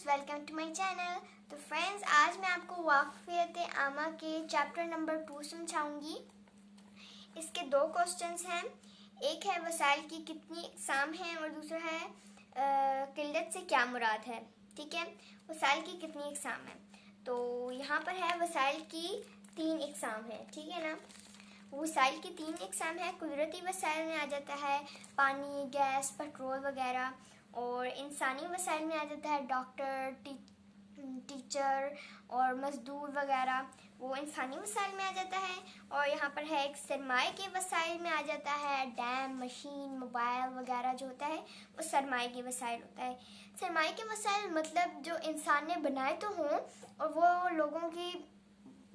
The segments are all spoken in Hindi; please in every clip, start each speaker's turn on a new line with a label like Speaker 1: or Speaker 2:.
Speaker 1: Welcome to my channel. तो फ्रेंड्स, आज मैं आपको वाक़फ़ियत आमा के चैप्टर नंबर 2 समझाऊंगी। इसके दो क्वेश्चंस हैं। एक है वसाइल की कितनी इक़साम हैं और दूसरा है किल्लत से क्या मुराद है। ठीक है, वसाइल की कितनी इक़साम है। तो यहाँ पर है वसाइल की 3 इक़साम है। ठीक है ना, वसाइल की 3 इक़साम है। कुदरती वसाइल में आ जाता है पानी, गैस, पेट्रोल वगैरह, और इंसानी वसाइल में आ जाता है डॉक्टर, टीचर और मज़दूर वगैरह, वो इंसानी वसाइल में आ जाता है। और यहाँ पर है एक सरमाए के वसाइल में आ जाता है डैम, मशीन, मोबाइल वगैरह जो होता है वो सरमाए के वसाइल होता है। सरमाए के वसाइल मतलब जो इंसान ने बनाए तो हों और वो लोगों की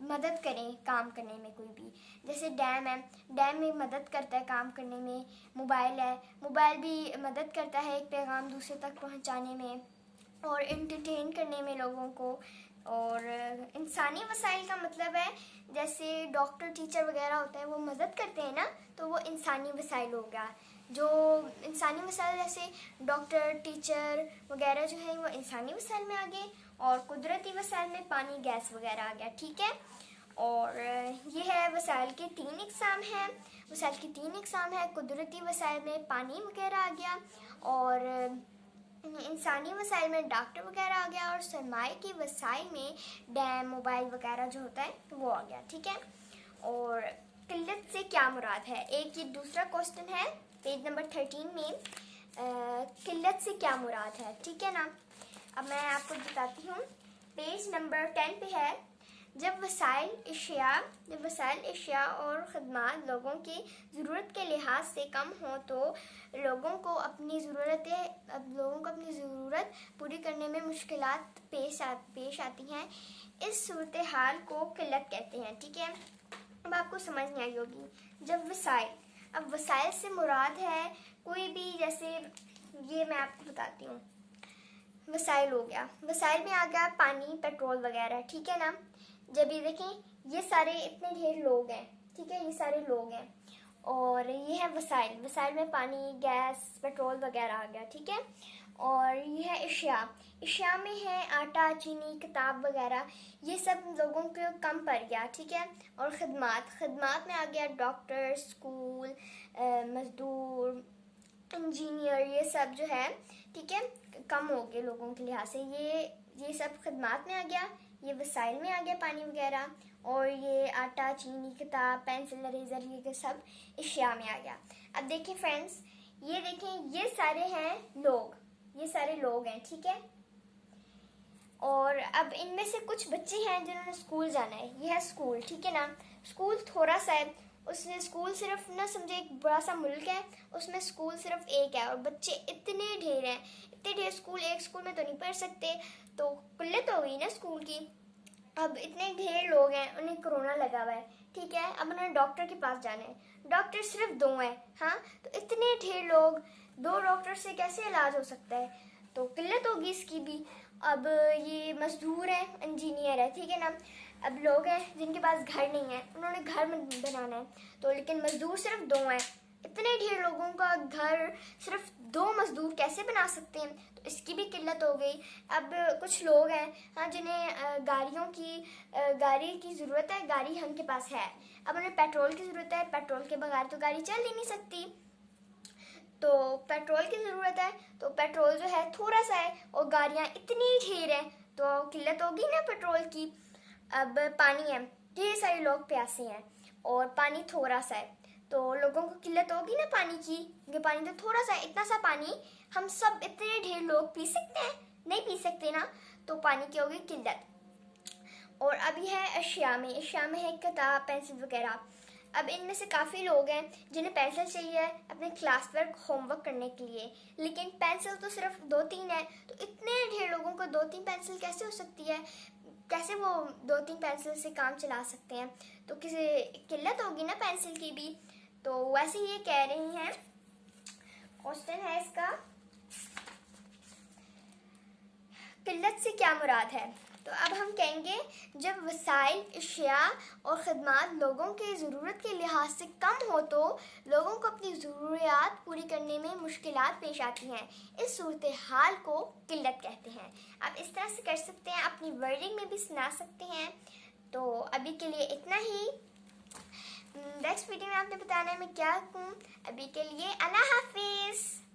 Speaker 1: मदद करें काम करने में। कोई भी जैसे डैम है, डैम में मदद करता है काम करने में। मोबाइल है, मोबाइल भी मदद करता है एक पैगाम दूसरे तक पहुंचाने में और एंटरटेन करने में लोगों को। और इंसानी वसाइल का मतलब है जैसे डॉक्टर, टीचर वगैरह होता है वो मदद करते हैं ना, तो वो इंसानी वसाइल हो गया। जो इंसानी वसाइल जैसे डॉक्टर, टीचर वगैरह जो है वो इंसानी वसाइल में आ गए, और कुदरती वसाइल में पानी, गैस वगैरह आ गया। ठीक है, और ये है वसाइल के 3 इक़साम हैं। वसाइल की 3 इक़साम है। कुदरती वसाइल में पानी वगैरह आ गया, और इंसानी वसाइल में डॉक्टर वगैरह आ गया, और सरमाए की वसाइल में डैम, मोबाइल वगैरह जो होता है वो आ गया। ठीक है, और किल्लत से क्या मुराद है। एक ये दूसरा क्वेश्चन है पेज नंबर 13 में, किल्लत से क्या मुराद है। ठीक है ना, अब मैं आपको बताती हूँ। पेज नंबर 10 पे है, जब वसाइल अशिया और ख़दमात लोगों की ज़रूरत के लिहाज से कम हो तो लोगों को अपनी ज़रूरत पूरी करने में मुश्किलात पेश आती हैं। इस सूरत हाल को किल्लत कहते हैं। ठीक है, अब आपको समझ नहीं आई होगी। जब अब वसाइल से मुराद है कोई भी, जैसे ये मैं आपको बताती हूँ। वसाइल हो गया, वसाइल में आ गया पानी, पेट्रोल वगैरह। ठीक है ना, जब ये देखें ये सारे इतने ढेर लोग हैं। ठीक है, ये सारे लोग हैं और ये है वसाइल में पानी, गैस, पेट्रोल वगैरह आ गया। ठीक है, और ये है अशिया में है आटा, चीनी, किताब वगैरह, ये सब लोगों को कम पड़ गया। ठीक है, और खदमात में आ गया डॉक्टर, स्कूल, मज़दूर, इंजीनियर, ये सब जो है ठीक है कम हो गए लोगों के लिहाज से। ये सब खदमात में आ गया, ये वसाइल में आ गया पानी वगैरह, और ये आटा, चीनी, किताब, पेंसिल, इरेज़र, ये सब अशिया में आ गया। अब देखें फ्रेंड्स, ये देखें ये सारे हैं लोग, ये सारे लोग हैं। ठीक है, और अब इनमें से कुछ बच्चे हैं जिन्होंने स्कूल जाना है। ये है स्कूल। ठीक है ना, स्कूल थोड़ा सा है, उसमें स्कूल सिर्फ ना समझे एक बड़ा सा मुल्क है, उसमें स्कूल सिर्फ एक है और बच्चे इतने ढेर हैं, इतने ढेर स्कूल, एक स्कूल में तो नहीं पढ़ सकते, तो किल्लत हो गई ना स्कूल की। अब इतने ढेर लोग हैं, उन्हें कोरोना लगा हुआ है। ठीक है, अब उन्हें डॉक्टर के पास जाना है, डॉक्टर सिर्फ 2 हैं। हाँ, तो इतने ढेर लोग, 2 डॉक्टर से कैसे इलाज हो सकता है, तो किल्लत होगी इसकी भी। अब ये मजदूर है, इंजीनियर है। ठीक है ना, अब लोग हैं जिनके पास घर नहीं है, उन्होंने घर बनाना है, तो लेकिन मजदूर सिर्फ 2 हैं। इतने ढेर लोगों का घर सिर्फ 2 मजदूर कैसे बना सकते हैं, तो इसकी भी किल्लत हो गई। अब कुछ लोग हैं हाँ जिन्हें गाड़ी की ज़रूरत है, गाड़ी उनके पास है, अब उन्हें पेट्रोल की ज़रूरत है, पेट्रोल के बगैर तो गाड़ी चल ही नहीं सकती, तो पेट्रोल की ज़रूरत है, तो पेट्रोल जो है थोड़ा सा है और गाड़ियाँ इतनी ढेर हैं, तो किल्लत होगी ना पेट्रोल की। अब पानी है, ढेर सारे लोग प्यासे हैं और पानी थोड़ा सा है, तो लोगों को किल्लत होगी ना पानी की, क्योंकि पानी तो थोड़ा सा है। इतना सा पानी हम सब इतने ढेर लोग पी सकते हैं? नहीं पी सकते ना, तो पानी की होगी किल्लत। और अभी है अशिया में है किताब, पेंसिल वगैरह। अब इनमें से काफ़ी लोग हैं जिन्हें पेंसिल चाहिए अपने क्लास वर्क, होमवर्क करने के लिए, लेकिन पेंसिल तो सिर्फ 2-3 है, तो इतने ढेर लोगों को 2-3 पेंसिल कैसे हो सकती है, कैसे वो 2-3 पेंसिल से काम चला सकते हैं, तो किसी किल्लत होगी ना पेंसिल की भी। तो वैसे ये कह रही हैं, क्वेश्चन है इसका, किल्लत से क्या मुराद है। तो अब हम कहेंगे जब वसाइल, अशिया और ख़दमात लोगों की ज़रूरत के लिहाज से कम हो तो लोगों को अपनी ज़रूरियात पूरी करने में मुश्किलात पेश आती हैं। इस सूरत हाल को किल्लत कहते हैं। अब इस तरह से कर सकते हैं, अपनी वर्डिंग में भी सुना सकते हैं। तो अभी के लिए इतना ही। नेक्स्ट वीडियो में आपने बताना है मैं क्या कहूँ। अभी के लिए अल्लाह हाफिज़।